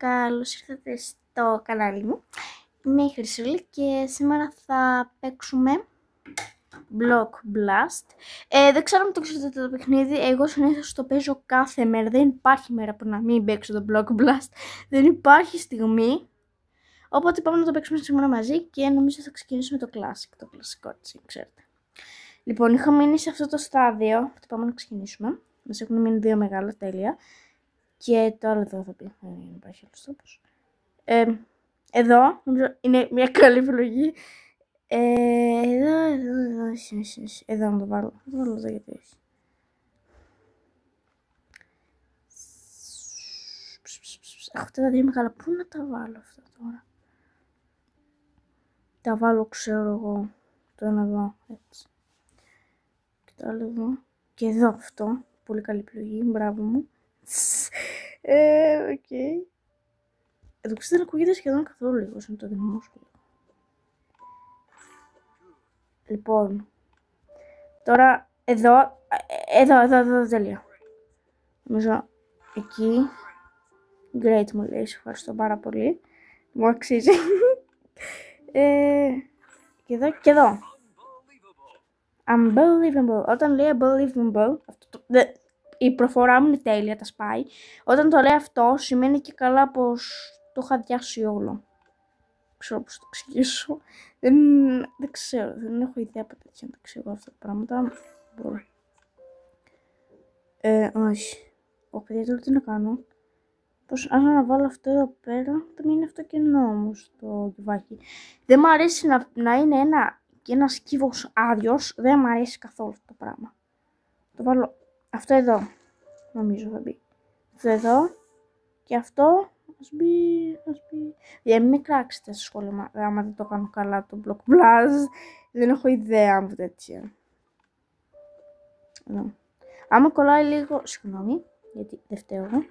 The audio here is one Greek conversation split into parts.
καλώς ήρθατε στο κανάλι μου. Είμαι η Χρυσούλη και σήμερα θα παίξουμε Block Blast. Δεν ξέρω αν το ξέρετε το παιχνίδι, εγώ συνήθως το παίζω κάθε μέρα. Δεν υπάρχει μέρα που να μην παίξω το Block Blast. Δεν υπάρχει στιγμή. Οπότε πάμε να το παίξουμε σήμερα μαζί και νομίζω θα ξεκινήσουμε το Classic, το κλασικό έτσι, ξέρετε. Λοιπόν, είχα μείνει σε αυτό το στάδιο, θα πάμε να ξεκινήσουμε. Μας έχουν μείνει δύο μεγάλα, τέλεια. Και το άλλο εδώ θα πει, δεν υπάρχει άλλος τρόπος. Εδώ, νομίζω είναι μια καλή επιλογή. Εδώ να το βάλω. Θα το βάλω εδώ γιατί όχι. Έχω τα δύο μεγάλα. Πού να τα βάλω αυτά τώρα? Τα βάλω, ξέρω εγώ. Το ένα εδώ, έτσι. Και το άλλο εδώ. Και εδώ αυτό. Πολύ καλή επιλογή. Μπράβο μου. Οκ. Εδώ ξέρετε δεν ακούγεται σχεδόν καθόλου λίγο σαν το δημόσιο. Λοιπόν. Τώρα εδώ τέλεια. Νομίζω εκεί. Great μου λέει, ευχαριστώ πάρα πολύ. Μου αξίζει. Και εδώ και εδώ. Unbelievable. Όταν λέει unbelievable, η προφορά μου είναι τέλεια, τα σπάει. Όταν το λέει αυτό, σημαίνει και καλά πως το είχα διάσει όλο. Ξέρω πώς το εξηγήσω. Δεν ξέρω, δεν έχω ιδέα από τέτοια να τα εξηγώ αυτά τα πράγματα. Μπορώ. Όχι. Παιδιά, τώρα τι να κάνω. Πως αν αναβάλω αυτό εδώ πέρα, θα μείνει αυτό κενό όμως το κυβάκι. Δεν μου αρέσει να είναι ένας κύβος άδειος. Δεν μου αρέσει καθόλου αυτό το πράγμα. Το βάλω αυτό εδώ. Νομίζω θα μπει. Αυτό εδώ. Και αυτό. Ας μπει. Για μην κράξετε στο σχόλιο άμα δεν το κάνω καλά το Block Blast. Δεν έχω ιδέα από τέτοια. Εδώ. Άμα κολλάει λίγο. Συγγνώμη. Γιατί δεν φταίω εγώ.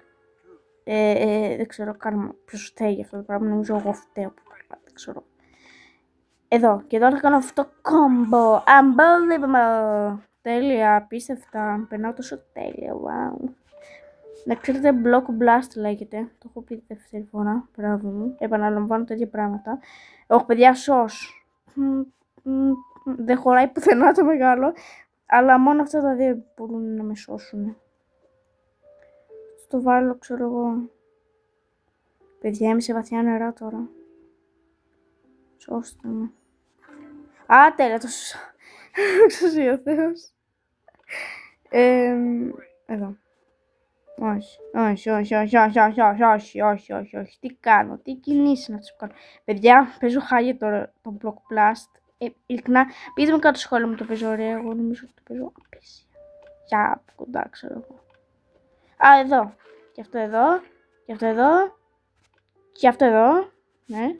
Δεν ξέρω καν ποιος φταίει για αυτό το πράγμα. Νομίζω εγώ φταίω που καλά. Δεν ξέρω. Εδώ. Και εδώ θα κάνω αυτό το combo. Unbelievable. Τέλεια. Απίστευτα. Περνάω τόσο τέλεια. Wow. Να ξέρετε, Block Blast λέγεται. Το έχω πει δεύτερη φορά. Μπράβο μου. Επαναλαμβάνω τέτοια πράγματα. Όχι, παιδιά, σως. Δεν χωράει πουθενά το μεγάλο. Αλλά μόνο αυτά τα δύο μπορούν να με σώσουν. Το βάλω, ξέρω εγώ. Παιδιά, είμαι σε βαθιά νερά τώρα. Σώστε με. Α, τέλεια, το σώσα. Ξέρει ο Θεός. Εδώ. Όχι. Τι κάνω, τι κινήσεις να τους κάνω. Παιδιά, παίζω χάλια τώρα το Block Blast. Ειλικρινά, πείτε με κάτω σχόλια μου το παίζω ωραία. Εγώ νομίζω ότι το παίζω απέσια. Για από κοντά, ξέρω εγώ. Α, εδώ. Και αυτό εδώ. Και αυτό εδώ. Και αυτό εδώ. Ναι.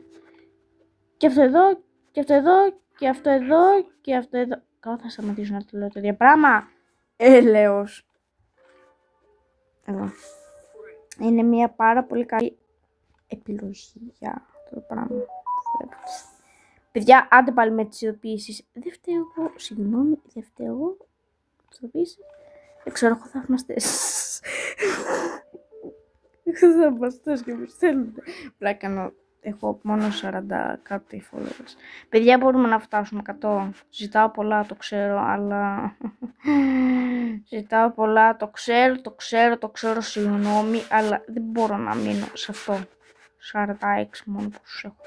Και αυτό εδώ. Και αυτό εδώ. Και αυτό εδώ. Και αυτό εδώ. Καλά, θα σταματήσω να το λέω το ίδιο πράγμα. Έλεος. Εδώ. Είναι μια πάρα πολύ καλή επιλογή για το πράγμα που βλέπετε. Παιδιά, άντε πάλι με τις ειδοποιήσεις. Δεν φταίω εγώ. Συγγνώμη, δεν φταίω εγώ. Τις ειδοποιήσεις. Δεν ξέρω, έχω θαυμαστές. Έχω θαυμαστές και μου στέλνουν. Πλάκα, έχω μόνο 40 κάτι followers. Παιδιά, μπορούμε να φτάσουμε 100. Ζητάω πολλά, το ξέρω, αλλά... Ζητάω πολλά, το ξέρω, συγγνώμη, αλλά δεν μπορώ να μείνω σε αυτό. 46 μόνο πόσους έχω.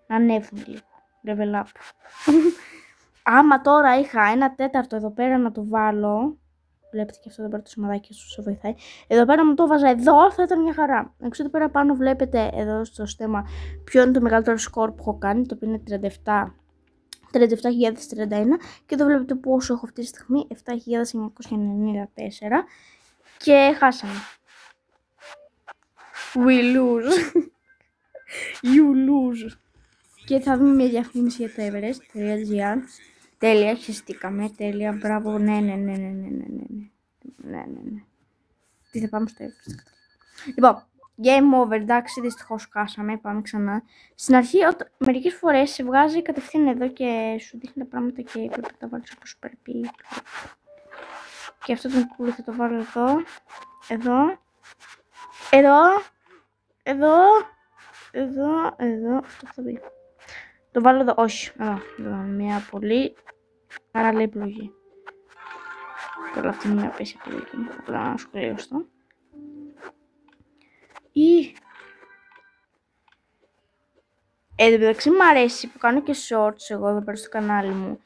Να ανέβουν λίγο. Level up. Άμα τώρα είχα ένα τέταρτο εδώ πέρα να το βάλω. Βλέπετε και αυτό το πρώτο σημαδάκι σου βοηθάει. Εδώ πέρα μου το βάζα εδώ, θα ήταν μια χαρά. Έξω εδώ πέρα πάνω βλέπετε εδώ στο στέμα ποιο είναι το μεγαλύτερο σκορ που έχω κάνει. Το οποίο είναι 37.031. Και εδώ βλέπετε πόσο έχω αυτή τη στιγμή. 7.994. Και χάσαμε. We lose. You lose. Και θα δούμε μια διαφήμιση για το Everest.gr. Τέλεια, χεστήκαμε, τέλεια, μπράβο, ναι. Τι θα πάμε στο Everest. Λοιπόν, game over, εντάξει, δυστυχώς χάσαμε, πάμε ξανά. Στην αρχή, μερικές φορές σε βγάζει κατευθείαν εδώ και σου δείχνει τα πράγματα και πρέπει να τα βάλεις όπως πρέπει. Και αυτό το κούλι θα το βάλω εδώ, Εδώ. Αυτό θα πει. Το βάλω εδώ. Όχι. Εδώ. Μια πολύ παράλληλη επιλογή. Τώρα αυτή είναι μια πέση επιλογή. Απλά να σχολείο αυτό. Ή... Εν τω μεταξύ μου αρέσει που κάνω και shorts εγώ εδώ πέρα στο κανάλι μου.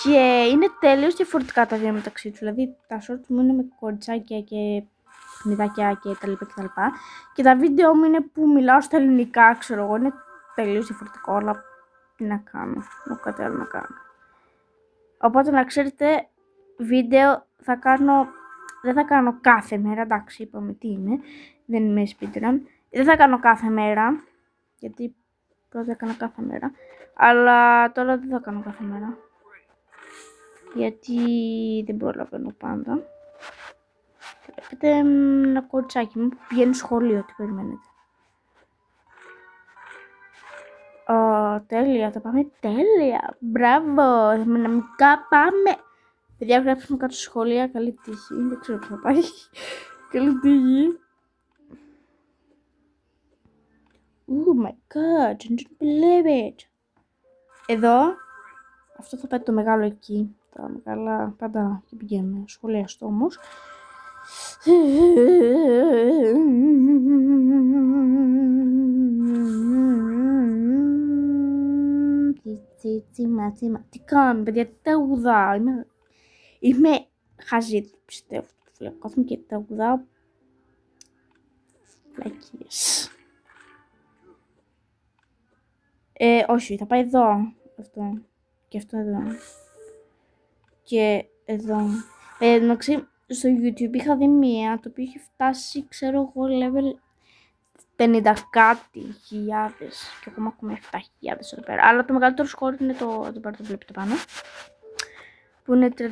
Και είναι τελείως διαφορετικά τα δύο μεταξύ τους. Δηλαδή τα shorts μου είναι με κοριτσάκια και χνιδάκια και τα λοιπά και τα λοιπά. Και τα βίντεο μου είναι που μιλάω στα ελληνικά, ξέρω εγώ. Είναι τελείως διαφορετικό, αλλά τι να κάνω. Δεν έχω κάτι άλλο να κάνω. Οπότε να ξέρετε, βίντεο θα κάνω... Δεν θα κάνω κάθε μέρα, εντάξει, είπαμε τι είναι. Δεν είμαι speedrun. Δεν θα κάνω κάθε μέρα, γιατί πρώτα έκανα κάθε μέρα. Αλλά τώρα δεν θα κάνω κάθε μέρα. Γιατί δεν προλαβαίνω πάντα. Βλέπετε ένα κοριτσάκι μου που πηγαίνει σχολείο, τι περιμένετε. Τέλεια, θα πάμε τέλεια. Μπράβο, δυναμικά πάμε. Παιδιά, γράψουμε κάτω σχόλια, καλή τύχη. Δεν ξέρω πώς θα πάει. Καλή τύχη. Oh my god, I don't believe it. Εδώ, αυτό θα πάει το μεγάλο εκεί. Τα μεγάλα πάντα εκεί πηγαίνουν. Σχολιαστό όμως. Τι κάνω, παιδιά, τι τραγουδάω. Είμαι χαζή, πιστεύω. Κάθομαι και τραγουδάω. Φλακίες. Όχι, θα πάει εδώ. Αυτό. Και αυτό εδώ. Και εδώ. Εντάξει, στο YouTube είχα δει μία, το οποίο έχει φτάσει, ξέρω εγώ, level 50 κάτι χιλιάδες. Και ακόμα έχουμε 7.000 εδώ πέρα. Αλλά το μεγαλύτερο σκόρ είναι το βλέπετε πάνω. Που είναι 37.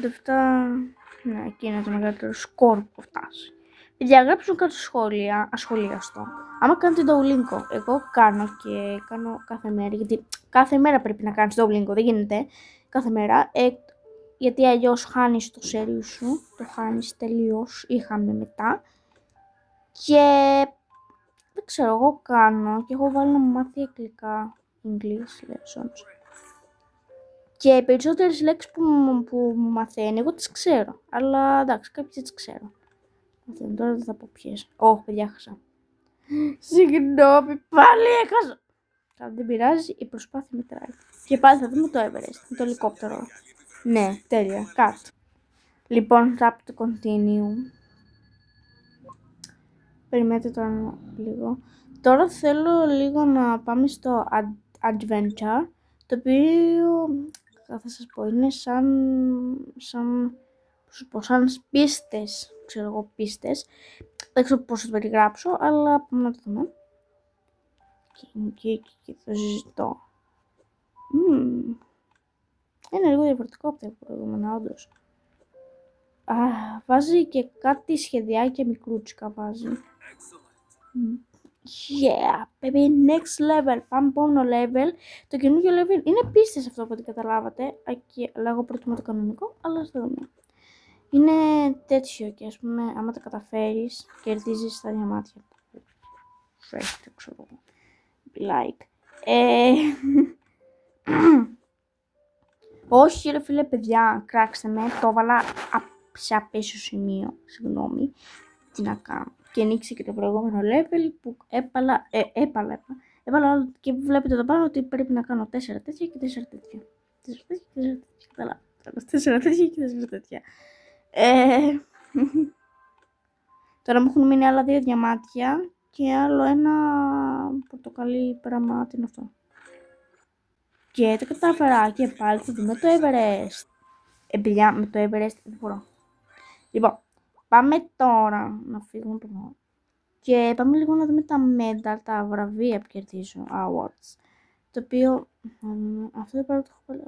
Ναι, εκεί είναι το μεγαλύτερο σκόρ που έχω φτάσει. Παιδιά, γράψουν κάτω σχόλια, ασχολίαστο. Άμα κάνετε Duolingo, εγώ κάνω και κάνω κάθε μέρα, γιατί κάθε μέρα πρέπει να κάνεις Duolingo, δεν γίνεται κάθε μέρα, γιατί αλλιώς χάνεις το σερί σου, το χάνεις τελείως, είχαμε μετά. Και δεν ξέρω, εγώ κάνω και έχω βάλει να μου μάθει αγγλικά, English lessons. Και οι περισσότερες λέξεις που μου μαθαίνει, εγώ τις ξέρω, αλλά εντάξει, κάποιες δεν τις ξέρω. Τώρα δεν θα πω ποιες. Παιδιά, έχασα. Συγγνώμη, πάλι έχασα. Καλά, δεν πειράζει, η προσπάθεια μετράει. Και πάλι θα δούμε το Everest, με το ελικόπτερο. Ναι, τέλεια, κάτω. Λοιπόν, tap to continue. Περιμένετε τώρα λίγο. Τώρα θέλω λίγο να πάμε στο adventure, το οποίο θα σας πω είναι σαν πίστες, ξέρω εγώ, πίστες. Δεν ξέρω πώς θα το περιγράψω, αλλά πάμε να το δούμε. Και το συζητώ. Είναι λίγο διαφορετικό από τα προηγούμενα, όντως. Βάζει και κάτι σχεδιάκια μικρούτσικα βάζει. Yeah, baby, next level. Πάμε επόμενο level. Το καινούργιο level είναι πίστες αυτό από ό,τι καταλάβατε. Αλλά εγώ προτιμώ το κανονικό, αλλά ας το δούμε. Είναι τέτοιο και ας πούμε, άμα τα καταφέρεις, κερδίζεις τα διαμάτια που φέρετε, ξέρω εγώ. Like. Όχι ρε φίλε παιδιά, κράξτε με, το έβαλα σε απέσιο σημείο, συγγνώμη, τι να κάνω. Και ανοίξει και το προηγούμενο level που έβαλα και βλέπετε εδώ πάνω ότι πρέπει να κάνω 4 τέτοια και 4 τέτοια. 4 τέτοια και 4 τέτοια, καλά. 4 τέτοια και 4 τέτοια. Τώρα μου έχουν μείνει άλλα 2 διαμάτια και άλλο ένα πορτοκαλί πράγμα, τι είναι αυτό. Και το κατάφερα και πάλι θα δούμε το Everest. Παιδιά, με το Everest δεν μπορώ. Λοιπόν, πάμε τώρα να φύγουμε από εδώ. Και πάμε λίγο να δούμε τα medal, τα βραβεία που κερδίζω, awards. Το οποίο, αυτό δεν πάρω το έχω πάλι,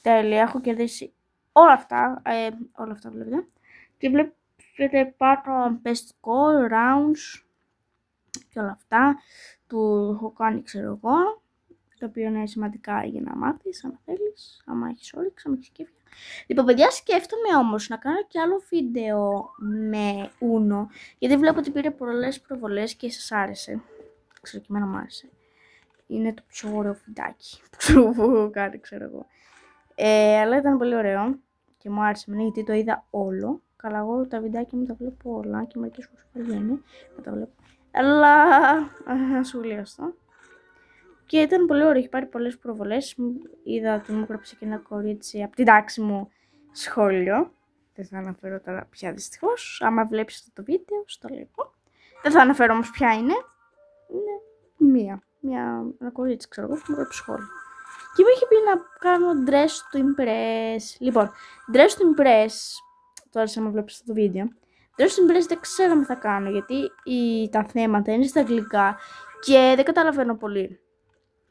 τέλεια, έχω κερδίσει όλα αυτά βλέπετε. Και βλέπετε πάνω best score, rounds και όλα αυτά που έχω κάνει, ξέρω εγώ. Το οποίο είναι σημαντικά για να μάθεις, άμα θέλεις, άμα έχεις όρεξη, άμα έχεις κέφια. Λοιπόν, παιδιά, σκέφτομαι όμως να κάνω και άλλο βίντεο με Uno, γιατί βλέπω ότι πήρε πολλές προβολές και σας άρεσε. Ξέρω και εμένα μου άρεσε. Είναι το πιο ωραίο βιντεάκι που έχω κάνει, ξέρω εγώ. Αλλά ήταν πολύ ωραίο και μου άρεσε εμένα γιατί το είδα όλο. Καλά, εγώ τα βιντεάκια μου τα βλέπω όλα και μερικές φορές βγαίνει να τα βλέπω. Αλλά ασχολίαστο. Και ήταν πολύ ωραίο, έχει πάρει πολλές προβολές. Είδα ότι μου έγραψε και ένα κορίτσι από την τάξη μου σχόλιο. Δεν θα αναφέρω τώρα πια δυστυχώς. Άμα βλέπεις αυτό το βίντεο, στο λέω. Δεν θα αναφέρω όμως ποια είναι. Είναι ένα κορίτσι, ξέρω εγώ, που μου έγραψε σχόλιο. Και μου είχε πει να κάνω dress to impress. Λοιπόν, dress to impress, τώρα άμα βλέπεις αυτό το βίντεο, dress to impress δεν ξέρω αν θα κάνω, γιατί τα θέματα είναι στα αγγλικά και δεν καταλαβαίνω πολύ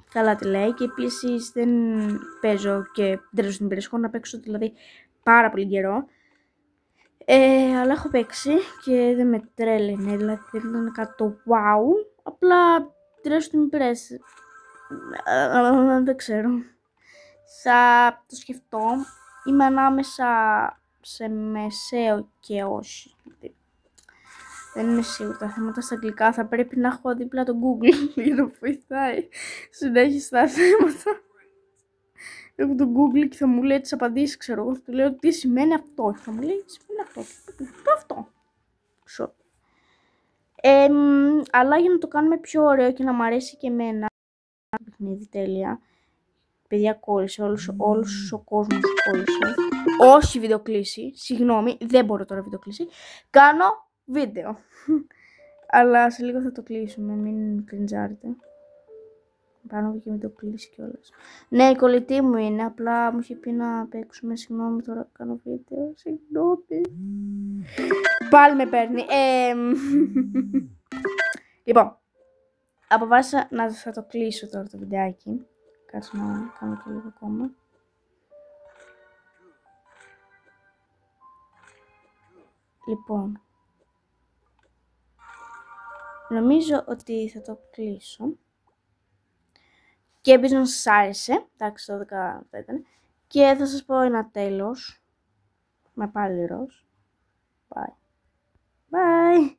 καλά τι λέει, και επίσης δεν παίζω και dress to impress, έχω να παίξω δηλαδή πάρα πολύ καιρό. Αλλά έχω παίξει και δεν με τρέλαινε, δηλαδή δεν ήταν κάτι το wow, απλά dress to impress. Δεν ξέρω. Θα το σκεφτώ. Είμαι ανάμεσα σε μεσαίο και όχι. Δεν είμαι σίγουρη. Τα θέματα στα αγγλικά θα πρέπει να έχω δίπλα το Google για να βοηθάει συνέχεια στα θέματα. Έχω το Google και θα μου λέει τις απαντήσεις, ξέρω εγώ. Θα του λέω τι σημαίνει αυτό. Θα μου λέει τι σημαίνει αυτό. Αυτό. Ξέρω. Αλλά για να το κάνουμε πιο ωραίο και να μου αρέσει και εμένα. Παιχνίδι τέλεια. Παιδιά, κόλλησε, όλος ο κόσμος κόλλησε. Όχι βιντεοκλήση, συγγνώμη, δεν μπορώ τώρα βιντεοκλήση. Κάνω βίντεο. Αλλά σε λίγο θα το κλείσουμε, μην κριντζάρετε. Πάνω και βιντεοκλήση κιόλας. Ναι, η κολλητή μου είναι, απλά μου είχε πει να παίξουμε, συγγνώμη, τώρα κάνω βίντεο, συγγνώμη. Πάλι με παίρνει. Λοιπόν, αποφάσισα να θα το κλείσω τώρα το βιντεάκι. Κάτσε να κάνω και λίγο ακόμα. Λοιπόν, νομίζω ότι θα το κλείσω. Και ελπίζω να σας άρεσε. Εντάξει, το 12 θα ήταν. Και θα σας πω ένα τέλος. Με πάλι ροζ. Bye. Bye.